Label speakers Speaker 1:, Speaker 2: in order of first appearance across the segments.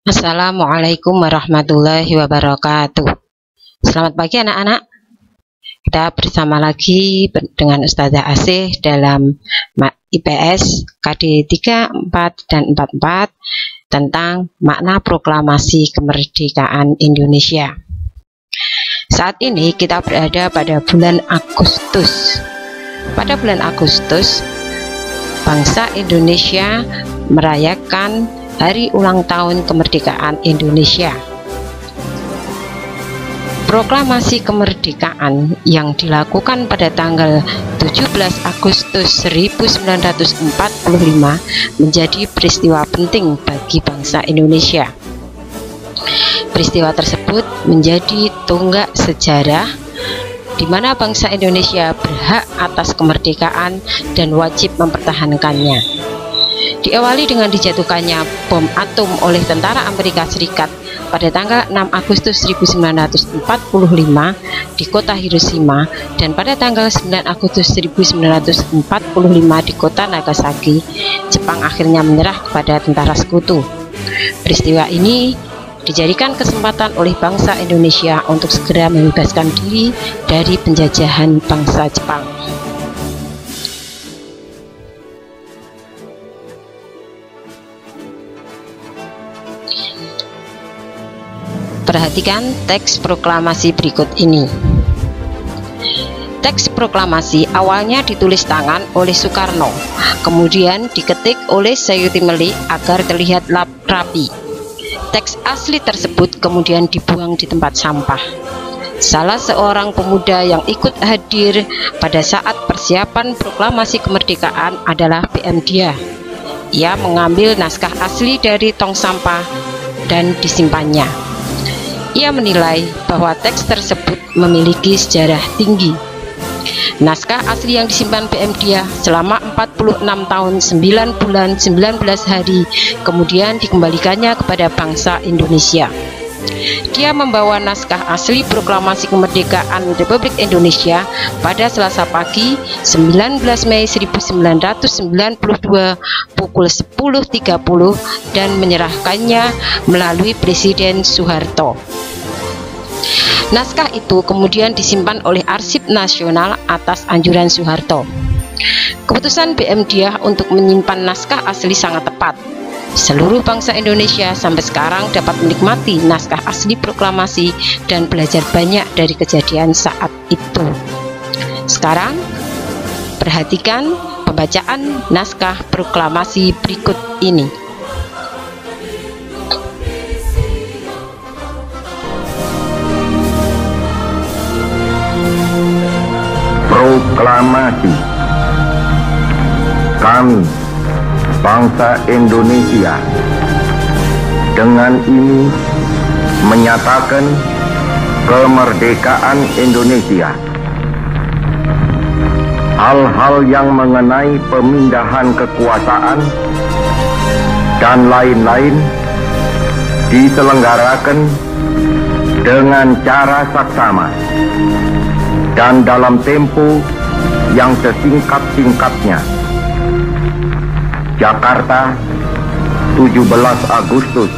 Speaker 1: Assalamualaikum warahmatullahi wabarakatuh. Selamat pagi anak-anak. Kita bersama lagi dengan Ustazah Asih dalam IPS KD 3, 4, dan 44 tentang makna proklamasi kemerdekaan Indonesia. Saat ini kita berada pada bulan Agustus. Pada bulan Agustus, bangsa Indonesia merayakan Hari Ulang Tahun Kemerdekaan Indonesia. Proklamasi kemerdekaan yang dilakukan pada tanggal 17 Agustus 1945 menjadi peristiwa penting bagi bangsa Indonesia. Peristiwa tersebut menjadi tonggak sejarah di mana bangsa Indonesia berhak atas kemerdekaan dan wajib mempertahankannya. Diawali dengan dijatuhkannya bom atom oleh tentara Amerika Serikat pada tanggal 6 Agustus 1945 di kota Hiroshima dan pada tanggal 9 Agustus 1945 di kota Nagasaki, Jepang akhirnya menyerah kepada tentara sekutu. Peristiwa ini dijadikan kesempatan oleh bangsa Indonesia untuk segera membebaskan diri dari penjajahan bangsa Jepang. Perhatikan teks proklamasi berikut ini. Teks proklamasi awalnya ditulis tangan oleh Soekarno, kemudian diketik oleh Sayuti Melik agar terlihat rapi. Teks asli tersebut kemudian dibuang di tempat sampah. Salah seorang pemuda yang ikut hadir pada saat persiapan proklamasi kemerdekaan adalah PM Dia. Ia mengambil naskah asli dari tong sampah dan disimpannya. Ia menilai bahwa teks tersebut memiliki sejarah tinggi. Naskah asli yang disimpan PM Dia selama 46 tahun 9 bulan 19 hari kemudian dikembalikannya kepada bangsa Indonesia. Dia membawa naskah asli proklamasi kemerdekaan Republik Indonesia pada Selasa pagi 19 Mei 1992 pukul 10.30 dan menyerahkannya melalui Presiden Soeharto. Naskah itu kemudian disimpan oleh Arsip Nasional atas anjuran Soeharto. Keputusan PM Dia untuk menyimpan naskah asli sangat tepat. Seluruh bangsa Indonesia sampai sekarang dapat menikmati naskah asli proklamasi dan belajar banyak dari kejadian saat itu. Sekarang, perhatikan pembacaan naskah proklamasi berikut ini.
Speaker 2: Proklamasi. Kami, bangsa Indonesia, dengan ini menyatakan kemerdekaan Indonesia. Hal-hal yang mengenai pemindahan kekuasaan dan lain-lain diselenggarakan dengan cara saksama dan dalam tempo yang sesingkat-singkatnya. Jakarta, 17 Agustus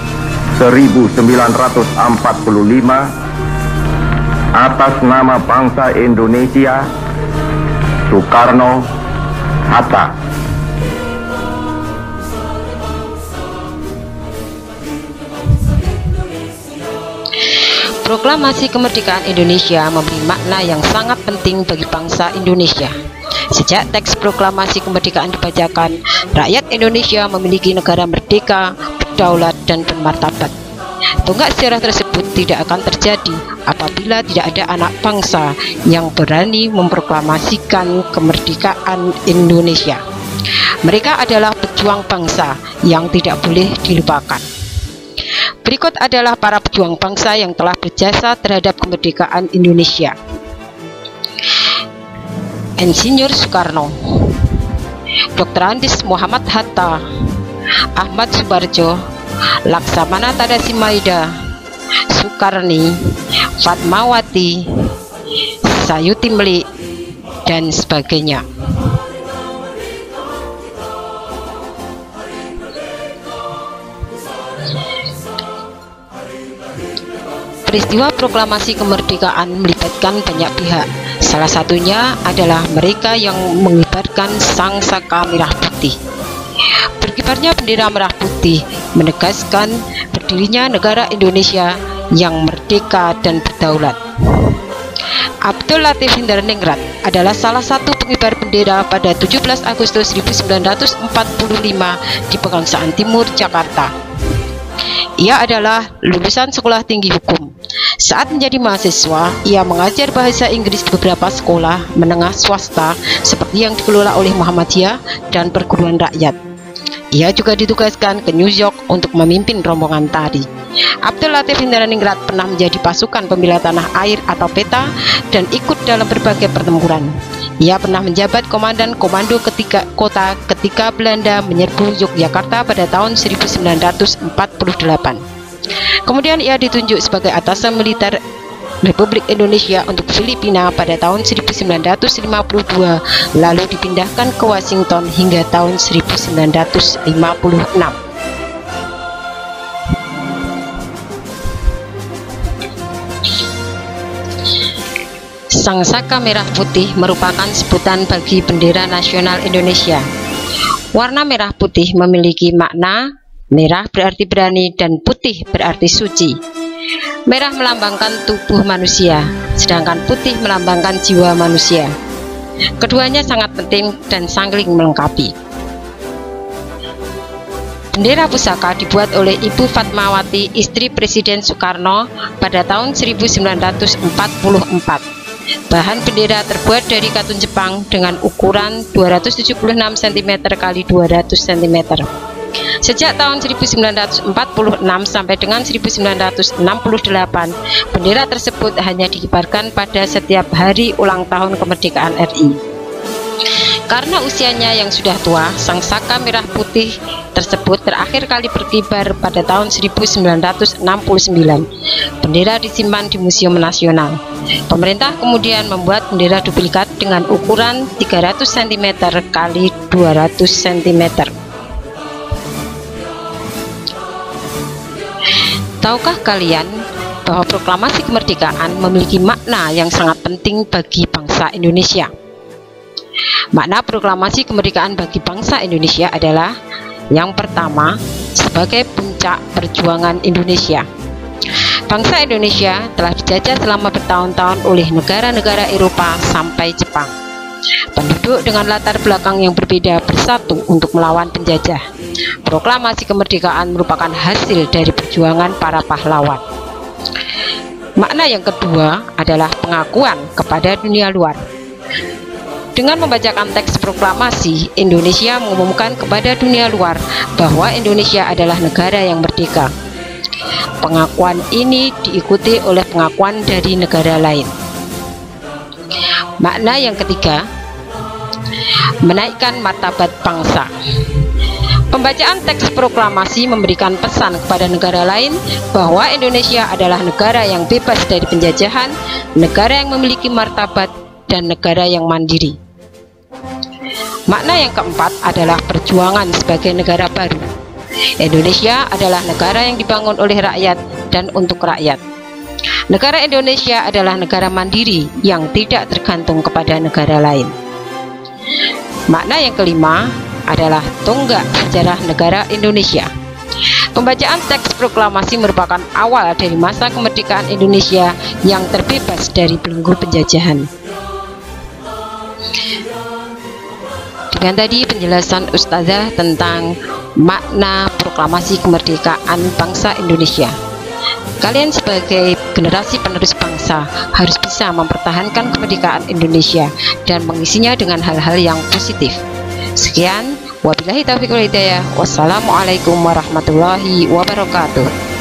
Speaker 2: 1945, atas nama bangsa Indonesia, Soekarno Hatta.
Speaker 1: Proklamasi kemerdekaan Indonesia memberi makna yang sangat penting bagi bangsa Indonesia. Sejak teks proklamasi kemerdekaan dibacakan, rakyat Indonesia memiliki negara merdeka, berdaulat, dan bermartabat. Tonggak sejarah tersebut tidak akan terjadi apabila tidak ada anak bangsa yang berani memproklamasikan kemerdekaan Indonesia. Mereka adalah pejuang bangsa yang tidak boleh dilupakan. Berikut adalah para pejuang bangsa yang telah berjasa terhadap kemerdekaan Indonesia. Insinyur Soekarno, Dr. Andes Muhammad Hatta, Ahmad Subarjo, Laksamana Tadasi Maida, Soekarni, Fatmawati, Sayuti Melik, dan sebagainya. peristiwa proklamasi kemerdekaan melibatkan banyak pihak. Salah satunya adalah mereka yang mengibarkan sangsaka merah putih. Berkibarnya bendera merah putih menegaskan berdirinya negara Indonesia yang merdeka dan berdaulat. Abdul Latif Hindarningrat adalah salah satu pengibar bendera pada 17 Agustus 1945 di Pegangsaan Timur, Jakarta. Ia adalah lulusan sekolah tinggi hukum. Saat menjadi mahasiswa, ia mengajar bahasa Inggris di beberapa sekolah menengah swasta seperti yang dikelola oleh Muhammadiyah dan perguruan rakyat. Ia juga ditugaskan ke New York untuk memimpin rombongan tari. Abdul Latif Hindarningrat pernah menjadi pasukan pembela tanah air atau PETA dan ikut dalam berbagai pertempuran. Ia pernah menjabat komandan komando kota ketika Belanda menyerbu Yogyakarta pada tahun 1948. Kemudian ia ditunjuk sebagai atase militer Republik Indonesia untuk Filipina pada tahun 1952, lalu dipindahkan ke Washington hingga tahun 1956. Sangsaka merah putih merupakan sebutan bagi bendera nasional Indonesia. Warna merah putih memiliki makna merah berarti berani dan putih berarti suci. Merah melambangkan tubuh manusia, sedangkan putih melambangkan jiwa manusia. Keduanya sangat penting dan saling melengkapi. Bendera pusaka dibuat oleh Ibu Fatmawati, istri Presiden Soekarno pada tahun 1944. Bahan bendera terbuat dari katun Jepang dengan ukuran 276 cm x 200 cm. Sejak tahun 1946 sampai dengan 1968, bendera tersebut hanya dikibarkan pada setiap hari ulang tahun kemerdekaan RI. Karena usianya yang sudah tua, sangsaka merah putih tersebut terakhir kali berkibar pada tahun 1969. Bendera disimpan di Museum Nasional. Pemerintah kemudian membuat bendera duplikat dengan ukuran 300 cm x 200 cm. Tahukah kalian bahwa proklamasi kemerdekaan memiliki makna yang sangat penting bagi bangsa Indonesia? Makna proklamasi kemerdekaan bagi bangsa Indonesia adalah yang pertama, sebagai puncak perjuangan Indonesia. Bangsa Indonesia telah dijajah selama bertahun-tahun oleh negara-negara Eropa sampai Jepang. Penduduk dengan latar belakang yang berbeda bersatu untuk melawan penjajah. Proklamasi kemerdekaan merupakan hasil dari perjuangan para pahlawan. Makna yang kedua adalah pengakuan kepada dunia luar. Dengan membacakan teks proklamasi, Indonesia mengumumkan kepada dunia luar bahwa Indonesia adalah negara yang merdeka. Pengakuan ini diikuti oleh pengakuan dari negara lain. Makna yang ketiga, menaikkan martabat bangsa. Pembacaan teks proklamasi memberikan pesan kepada negara lain bahwa Indonesia adalah negara yang bebas dari penjajahan, negara yang memiliki martabat, dan negara yang mandiri. Makna yang keempat adalah perjuangan sebagai negara baru. Indonesia adalah negara yang dibangun oleh rakyat dan untuk rakyat. Negara Indonesia adalah negara mandiri yang tidak tergantung kepada negara lain. Makna yang kelima adalah tonggak sejarah negara Indonesia. Pembacaan teks proklamasi merupakan awal dari masa kemerdekaan Indonesia yang terbebas dari belenggu penjajahan. Dengan tadi penjelasan Ustazah tentang makna proklamasi kemerdekaan bangsa Indonesia. Kalian sebagai generasi penerus bangsa harus bisa mempertahankan kemerdekaan Indonesia dan mengisinya dengan hal-hal yang positif. Sekian, wabillahi taufiq wal hidayah. Wassalamualaikum warahmatullahi wabarakatuh.